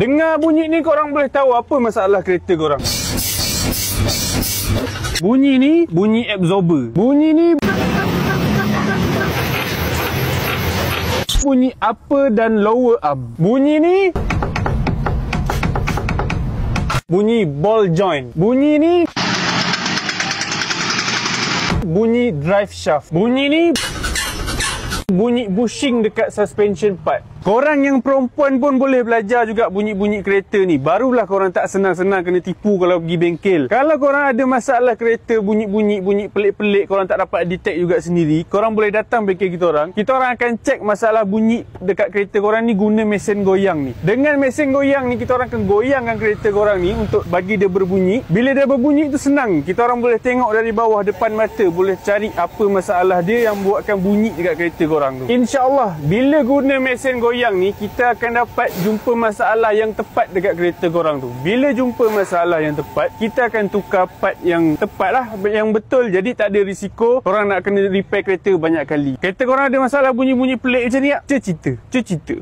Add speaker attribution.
Speaker 1: Dengar bunyi ni korang boleh tahu apa masalah kereta korang. Bunyi ni bunyi absorber. Bunyi ni bunyi upper dan lower arm. Bunyi ni bunyi ball joint. Bunyi ni bunyi drive shaft. Bunyi ni bunyi bushing dekat suspension part. Korang yang perempuan pun boleh belajar juga bunyi-bunyi kereta ni. Barulah korang tak senang-senang kena tipu kalau pergi bengkel. Kalau korang ada masalah kereta, bunyi pelik-pelik, korang tak dapat detect juga sendiri, korang boleh datang bengkel kita orang. Kita orang akan cek masalah bunyi dekat kereta korang ni guna mesin goyang ni. Dengan mesin goyang ni, kita orang akan goyangkan kereta korang ni untuk bagi dia berbunyi. Bila dia berbunyi tu senang. Kita orang boleh tengok dari bawah depan mata, boleh cari apa masalah dia yang buatkan bunyi dekat kereta korang tu. InsyaAllah, bila guna mesin goyang ni, kita akan dapat jumpa masalah yang tepat dekat kereta korang tu. Bila jumpa masalah yang tepat, kita akan tukar part yang tepat lah, yang betul. Jadi tak ada risiko korang nak kena repair kereta banyak kali. Kereta korang ada masalah bunyi-bunyi pelik macam ni tak? Cerita.